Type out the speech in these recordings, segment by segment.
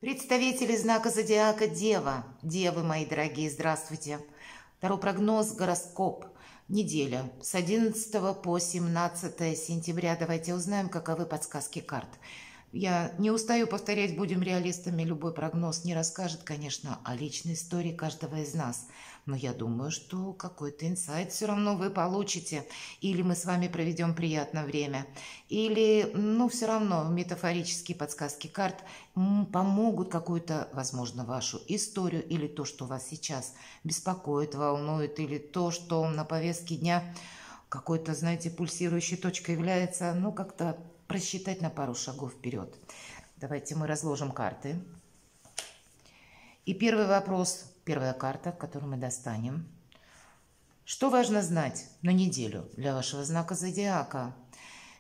Представители знака зодиака Дева. Девы, мои дорогие, здравствуйте. Второй прогноз, гороскоп. Неделя с 11 по 17 сентября. Давайте узнаем, каковы подсказки карт. Я не устаю повторять, будем реалистами. Любой прогноз не расскажет, конечно, о личной истории каждого из нас. Но я думаю, что какой-то инсайт все равно вы получите. Или мы с вами проведем приятное время. Или, все равно метафорические подсказки карт помогут какую-то, возможно, вашу историю или то, что вас сейчас беспокоит, волнует, или то, что на повестке дня какой-то, знаете, пульсирующей точкой является, как-то просчитать на пару шагов вперед. Давайте мы разложим карты. И первый вопрос, первая карта, которую мы достанем. Что важно знать на неделю для вашего знака зодиака?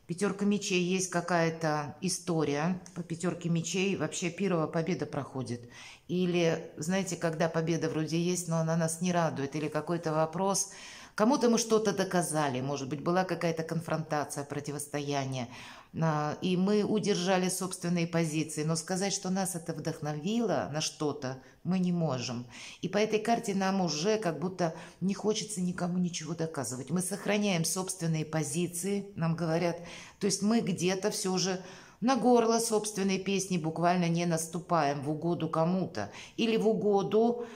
Пятерка мечей, есть какая-то история. По пятерке мечей вообще первая победа проходит. Или, знаете, когда победа вроде есть, но она нас не радует. Или какой-то вопрос. Кому-то мы что-то доказали. Может быть, была какая-то конфронтация, противостояние. И мы удержали собственные позиции. Но сказать, что нас это вдохновило на что-то, мы не можем. И по этой карте нам уже как будто не хочется никому ничего доказывать. Мы сохраняем собственные позиции, нам говорят. То есть мы где-то все же на горло собственной песни буквально не наступаем в угоду кому-то. Или в угоду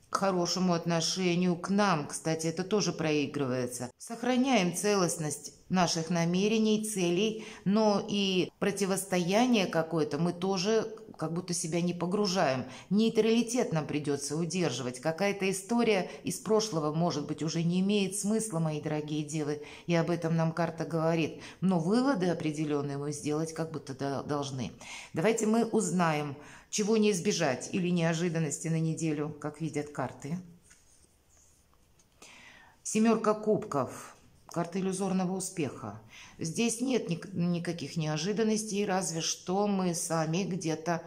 к хорошему отношению к нам. Кстати, это тоже проигрывается. Сохраняем целостность наших намерений, целей, но и противостояние какое-то мы тоже как будто себя не погружаем. Нейтралитет нам придется удерживать. Какая-то история из прошлого, может быть, уже не имеет смысла, мои дорогие девы, и об этом нам карта говорит. Но выводы определенные мы сделать как будто должны. Давайте мы узнаем, чего не избежать или неожиданности на неделю, как видят карты. Семерка кубков. Карта иллюзорного успеха. Здесь нет никаких неожиданностей, разве что мы сами где-то,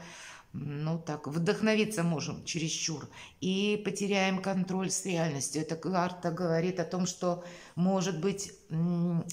вдохновиться можем чересчур и потеряем контроль с реальностью. Эта карта говорит о том, что, может быть,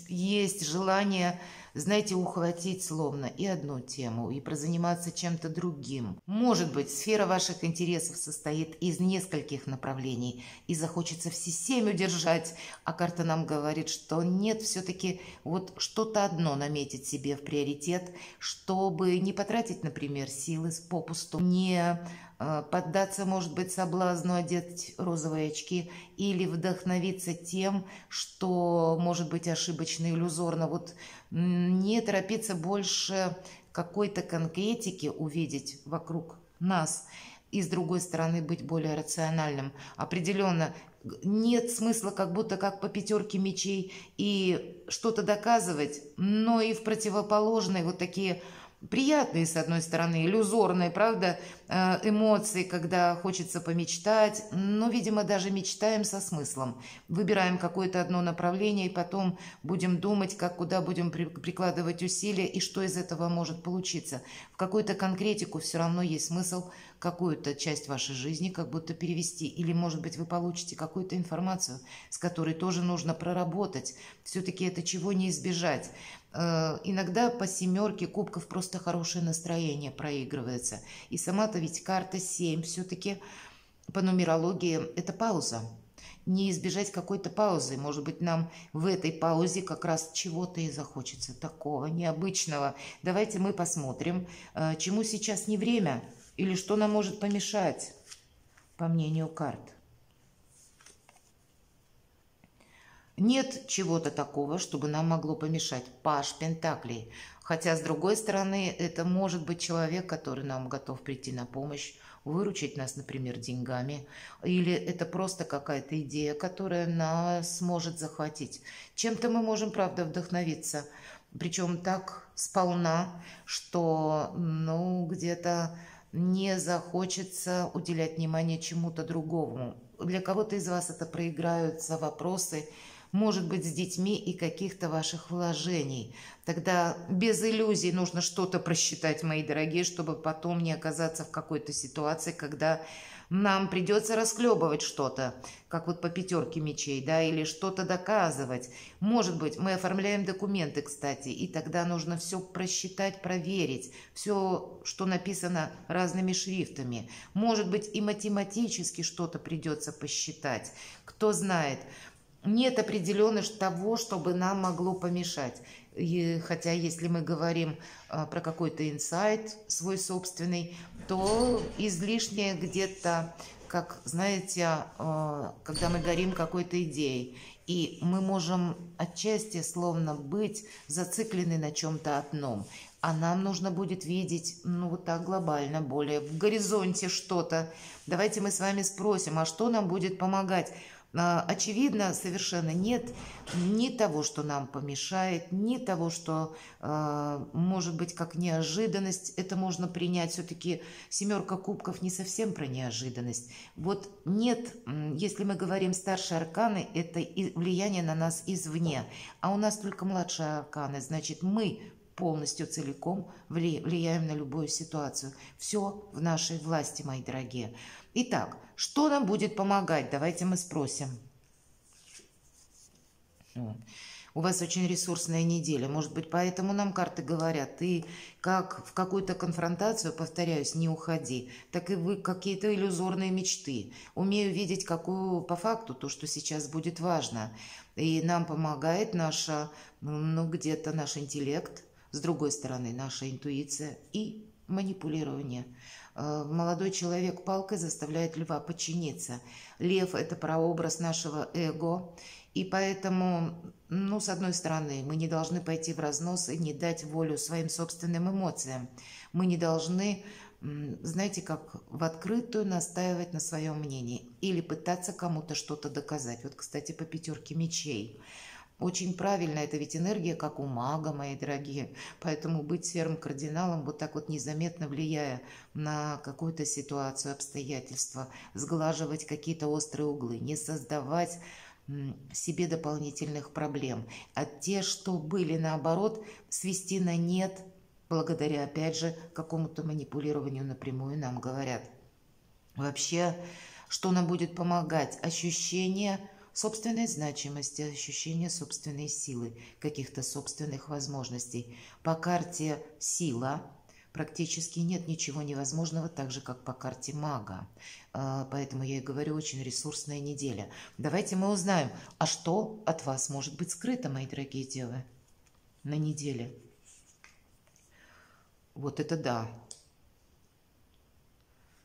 есть желание, знаете, ухватить словно и одну тему, и прозаниматься чем-то другим. Может быть, сфера ваших интересов состоит из нескольких направлений, и захочется все семь удержать, а карта нам говорит, что нет, все-таки вот что-то одно наметить себе в приоритет, чтобы не потратить, например, силы попусту, не поддаться, может быть, соблазну одеть розовые очки или вдохновиться тем, что может быть ошибочно, иллюзорно. Вот не торопиться больше какой-то конкретики увидеть вокруг нас и, с другой стороны, быть более рациональным. Определенно нет смысла как будто как по пятерке мечей и что-то доказывать, но и в противоположной вот такие приятные, с одной стороны, иллюзорные, правда, эмоции, когда хочется помечтать, но, видимо, даже мечтаем со смыслом. Выбираем какое-то одно направление и потом будем думать, куда будем прикладывать усилия и что из этого может получиться. В какую-то конкретику все равно есть смысл какую-то часть вашей жизни как будто перевести. Или, может быть, вы получите какую-то информацию, с которой тоже нужно проработать. Все-таки это чего не избежать. Иногда по семерке кубков просто хорошее настроение проигрывается. И сама-то ведь карта 7 все-таки по нумерологии это пауза. Не избежать какой-то паузы. Может быть, нам в этой паузе как раз чего-то и захочется такого необычного. Давайте мы посмотрим, чему сейчас не время или что нам может помешать, по мнению карт. Нет чего-то такого, чтобы нам могло помешать. Паж Пентаклей. Хотя, с другой стороны, это может быть человек, который нам готов прийти на помощь, выручить нас, например, деньгами. Или это просто какая-то идея, которая нас может захватить. Чем-то мы можем, правда, вдохновиться. Причем так сполна, что, где-то не захочется уделять внимание чему-то другому. Для кого-то из вас это проиграются вопросы, может быть, с детьми и каких-то ваших вложений. Тогда без иллюзий нужно что-то просчитать, мои дорогие, чтобы потом не оказаться в какой-то ситуации, когда нам придется расхлебывать что-то, как вот по пятерке мечей, да, или что-то доказывать. Может быть, мы оформляем документы, кстати, и тогда нужно все просчитать, проверить, все, что написано разными шрифтами. Может быть, и математически что-то придется посчитать. Кто знает. Нет определенно того, чтобы нам могло помешать. И хотя если мы говорим про какой-то инсайт свой собственный, то излишнее где-то, как, знаете, когда мы горим какой-то идеей, и мы можем отчасти словно быть зациклены на чем-то одном. А нам нужно будет видеть, ну, вот так глобально, более в горизонте что-то. Давайте мы с вами спросим, а что нам будет помогать? Очевидно, совершенно нет ни того, что нам помешает, ни того, что может быть как неожиданность. Это можно принять. Все-таки семерка кубков не совсем про неожиданность. Вот нет, если мы говорим старшие арканы, это влияние на нас извне. А у нас только младшие арканы. Значит, мы полностью целиком влияем на любую ситуацию. Все в нашей власти, мои дорогие. Итак, что нам будет помогать? Давайте мы спросим. У вас очень ресурсная неделя. Может быть, поэтому нам карты говорят, ты как в какую-то конфронтацию, повторяюсь, не уходи, так и вы какие-то иллюзорные мечты. Умею видеть, какую по факту то, что сейчас будет важно. И нам помогает наша, ну, где-то наш интеллект, с другой стороны, наша интуиция и манипулирование. Молодой человек палкой заставляет льва подчиниться. Лев – это прообраз нашего эго. И поэтому, ну, с одной стороны, мы не должны пойти в разнос и не дать волю своим собственным эмоциям. Мы не должны, знаете, как в открытую настаивать на своем мнении или пытаться кому-то что-то доказать. Вот, кстати, по пятерке мечей. Очень правильно, это ведь энергия, как у мага, мои дорогие. Поэтому быть серым кардиналом, вот так вот незаметно влияя на какую-то ситуацию, обстоятельства, сглаживать какие-то острые углы, не создавать себе дополнительных проблем. А те, что были наоборот, свести на нет, благодаря, опять же, какому-то манипулированию напрямую нам говорят. Вообще, что нам будет помогать? Ощущение собственной значимости, ощущение собственной силы, каких-то собственных возможностей. По карте сила практически нет ничего невозможного, так же, как по карте мага. Поэтому я и говорю, очень ресурсная неделя. Давайте мы узнаем, а что от вас может быть скрыто, мои дорогие девы, на неделе. Вот это да.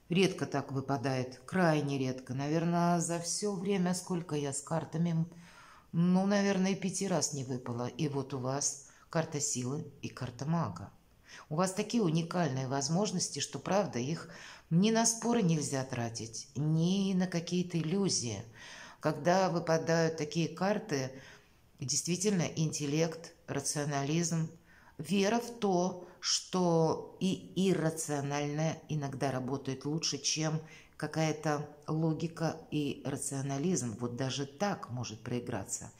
Редко так выпадает, крайне редко. Наверное, за все время, сколько я с картами, ну, наверное, 5 раз не выпало. И вот у вас карта силы и карта мага. У вас такие уникальные возможности, что, правда, их ни на споры нельзя тратить, ни на какие-то иллюзии. Когда выпадают такие карты, действительно интеллект, рационализм, вера в то, что и иррациональное иногда работает лучше, чем какая-то логика и рационализм. Вот даже так может проиграться.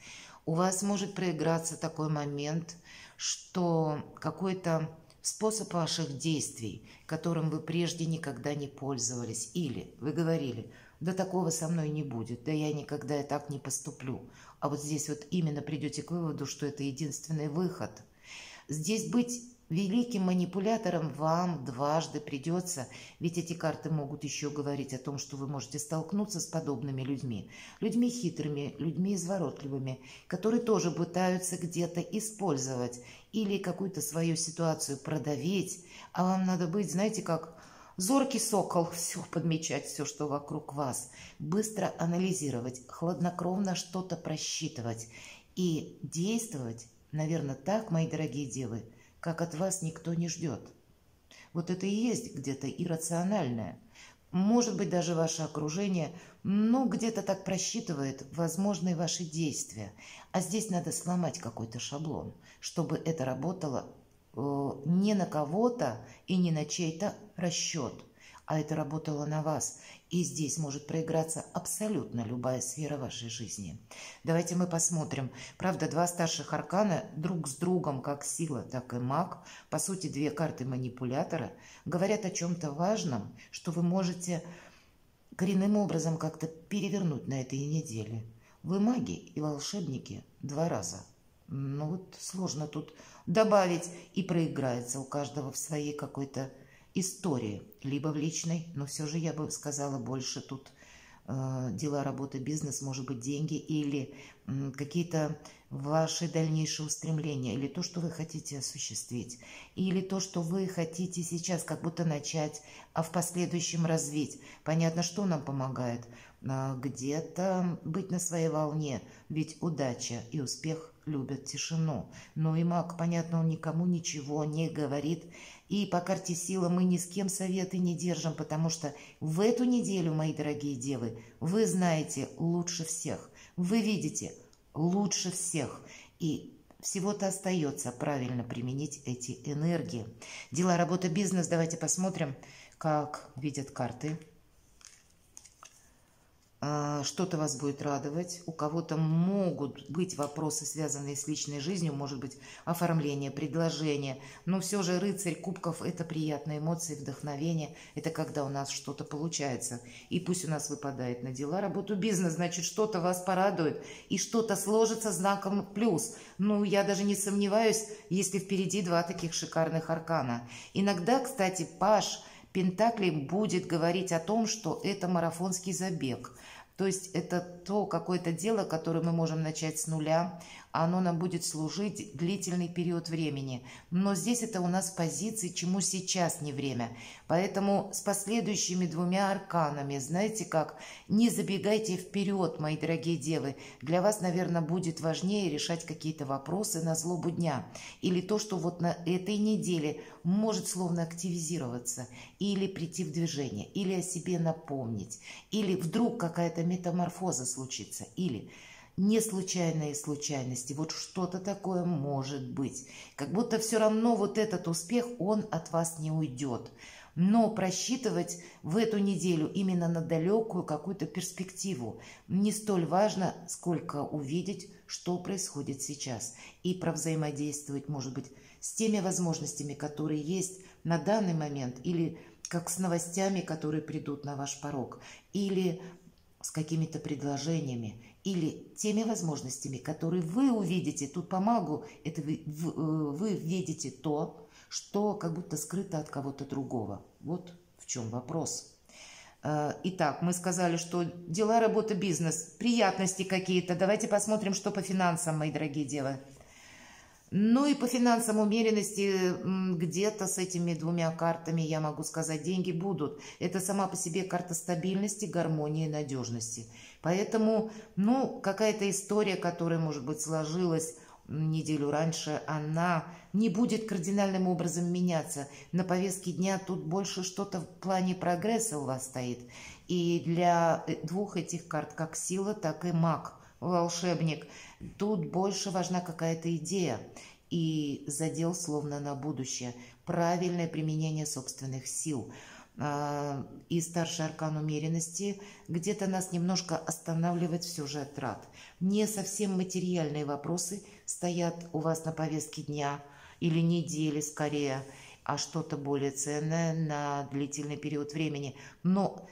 У вас может проиграться такой момент, что какой-то способ ваших действий, которым вы прежде никогда не пользовались, или вы говорили, да такого со мной не будет, да я никогда так не поступлю. А вот здесь вот именно придете к выводу, что это единственный выход. Здесь быть великим манипулятором вам дважды придется, ведь эти карты могут еще говорить о том, что вы можете столкнуться с подобными людьми. Людьми хитрыми, людьми изворотливыми, которые тоже пытаются где-то использовать или какую-то свою ситуацию продавить, а вам надо быть, знаете, как зоркий сокол, все подмечать, все, что вокруг вас, быстро анализировать, хладнокровно что-то просчитывать и действовать, наверное, так, мои дорогие девы, как от вас никто не ждет. Вот это и есть где-то иррациональное. Может быть, даже ваше окружение, ну, где-то так просчитывает возможные ваши действия. А здесь надо сломать какой-то шаблон, чтобы это работало не на кого-то и не на чей-то расчет, а это работало на вас. И здесь может проиграться абсолютно любая сфера вашей жизни. Давайте мы посмотрим. Правда, два старших аркана друг с другом, как сила, так и маг, по сути, две карты манипулятора, говорят о чем-то важном, что вы можете коренным образом как-то перевернуть на этой неделе. Вы маги и волшебники два раза. Ну вот сложно тут добавить, и проиграется у каждого в своей какой-то истории, либо в личной, но все же я бы сказала больше тут дела, работа, бизнес, может быть, деньги или какие-то ваши дальнейшие устремления, или то, что вы хотите осуществить, или то, что вы хотите сейчас как будто начать, а в последующем развить. Понятно, что нам помогает? Где-то быть на своей волне, ведь удача и успех любят тишину. Но и маг, понятно, он никому ничего не говорит. И по карте сила мы ни с кем советы не держим, потому что в эту неделю, мои дорогие девы, вы знаете лучше всех. Вы видите лучше всех. И всего-то остается правильно применить эти энергии. Дела, работа, бизнес. Давайте посмотрим, как видят карты. Что-то вас будет радовать. У кого-то могут быть вопросы, связанные с личной жизнью, может быть, оформление, предложение. Но все же рыцарь кубков – это приятные эмоции, вдохновение. Это когда у нас что-то получается. И пусть у нас выпадает на дела, работу, бизнес, значит, что-то вас порадует. И что-то сложится знаком плюс. Ну, я даже не сомневаюсь, если впереди два таких шикарных аркана. Иногда, кстати, паж Пентаклей будет говорить о том, что это марафонский забег. То есть это то какое-то дело, которое мы можем начать с нуля, а оно нам будет служить длительный период времени. Но здесь это у нас позиции, чему сейчас не время. Поэтому с последующими двумя арканами, знаете как, не забегайте вперед, мои дорогие девы. Для вас, наверное, будет важнее решать какие-то вопросы на злобу дня. Или то, что вот на этой неделе может словно активизироваться, или прийти в движение, или о себе напомнить, или вдруг какая-то метаморфоза случится, или не случайные случайности, вот что-то такое может быть. Как будто все равно вот этот успех, он от вас не уйдет. Но просчитывать в эту неделю именно на далекую какую-то перспективу не столь важно, сколько увидеть, что происходит сейчас. И провзаимодействовать, может быть, с теми возможностями, которые есть на данный момент, или как с новостями, которые придут на ваш порог, или с какими-то предложениями, или теми возможностями, которые вы увидите. Тут по магу это вы видите то, что как будто скрыто от кого-то другого. Вот в чем вопрос. Итак, мы сказали, что дела, работа, бизнес, приятности какие-то. Давайте посмотрим, что по финансам, мои дорогие девы. Ну и по финансам умеренности где-то с этими двумя картами, я могу сказать, деньги будут. Это сама по себе карта стабильности, гармонии, надежности. Поэтому, ну, какая-то история, которая, может быть, сложилась неделю раньше, она не будет кардинальным образом меняться. На повестке дня тут больше что-то в плане прогресса у вас стоит. И для двух этих карт, как сила, так и маг, волшебник, тут больше важна какая-то идея и задел словно на будущее, правильное применение собственных сил. И старший аркан умеренности где-то нас немножко останавливает все же от трат. Не совсем материальные вопросы стоят у вас на повестке дня или недели скорее, а что-то более ценное на длительный период времени. Но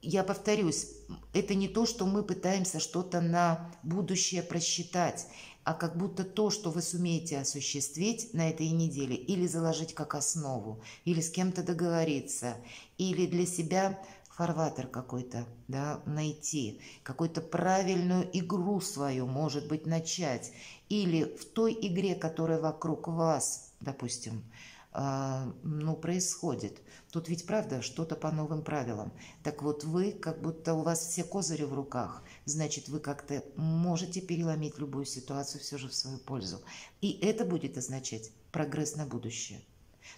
я повторюсь, это не то, что мы пытаемся что-то на будущее просчитать, а как будто то, что вы сумеете осуществить на этой неделе, или заложить как основу, или с кем-то договориться, или для себя фарватер какой-то, да, найти, какую-то правильную игру свою, может быть, начать, или в той игре, которая вокруг вас, допустим, происходит. Тут ведь, правда, что-то по новым правилам. Так вот, вы, как будто у вас все козыри в руках, значит, вы как-то можете переломить любую ситуацию все же в свою пользу. И это будет означать прогресс на будущее.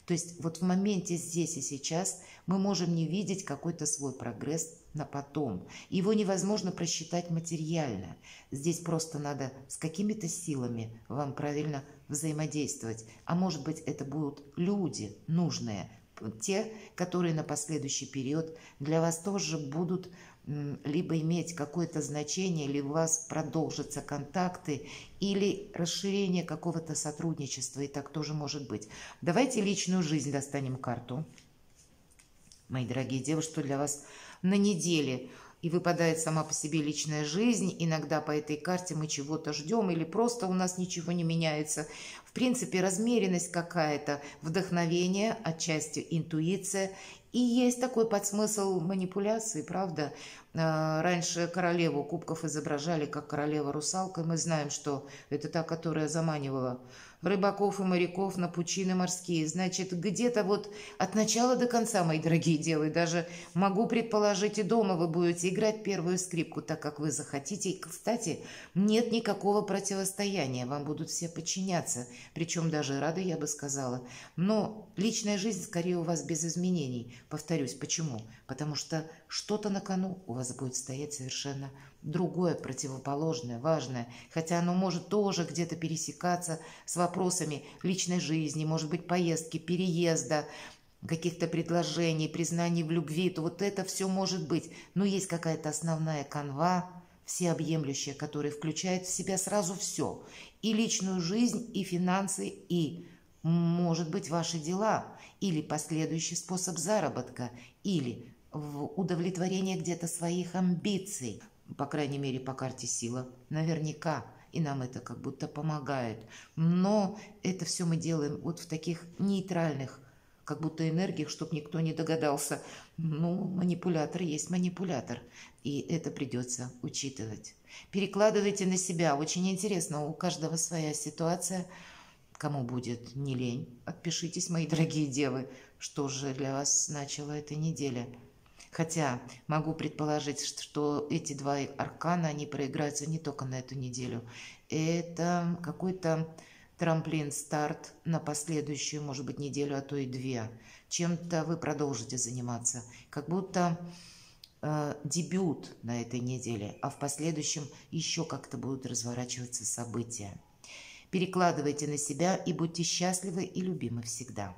То есть вот в моменте здесь и сейчас мы можем не видеть какой-то свой прогресс на потом. Его невозможно просчитать материально. Здесь просто надо с какими-то силами вам правильно взаимодействовать. А может быть, это будут люди нужные, те, которые на последующий период для вас тоже будут либо иметь какое-то значение, или у вас продолжатся контакты, или расширение какого-то сотрудничества, и так тоже может быть. Давайте личную жизнь достанем карту. Мои дорогие девушки, что для вас на неделе и выпадает сама по себе личная жизнь. Иногда по этой карте мы чего-то ждем или просто у нас ничего не меняется. В принципе, размеренность какая-то, вдохновение, отчасти интуиция. И есть такой подсмысл манипуляции, правда? Раньше королеву кубков изображали как королева-русалка. Мы знаем, что это та, которая заманивала рыбаков и моряков на пучины морские. Значит, где-то вот от начала до конца, мои дорогие девы, даже могу предположить, и дома вы будете играть первую скрипку, так как вы захотите. И, кстати, нет никакого противостояния, вам будут все подчиняться, причем даже рады, я бы сказала. Но личная жизнь скорее у вас без изменений. Повторюсь, почему? Потому что что-то на кону у вас будет стоять совершенно другое, противоположное, важное, хотя оно может тоже где-то пересекаться с вопросами личной жизни, может быть, поездки, переезда, каких-то предложений, признаний в любви, то вот это все может быть. Но есть какая-то основная канва, всеобъемлющая, которая включает в себя сразу все. И личную жизнь, и финансы, и, может быть, ваши дела, или последующий способ заработка, или в удовлетворение где-то своих амбиций. По крайней мере, по карте сила. Наверняка. И нам это как будто помогает. Но это все мы делаем вот в таких нейтральных, как будто энергиях, чтобы никто не догадался. Ну, манипулятор есть манипулятор. И это придется учитывать. Перекладывайте на себя. Очень интересно, у каждого своя ситуация. Кому будет не лень, отпишитесь, мои дорогие девы, что же для вас значила эта неделя. Хотя могу предположить, что эти два аркана, они проиграются не только на эту неделю. Это какой-то трамплин, старт на последующую, может быть, неделю, а то и две. Чем-то вы продолжите заниматься. Как будто дебют на этой неделе, а в последующем еще как-то будут разворачиваться события. Перекладывайте на себя и будьте счастливы и любимы всегда.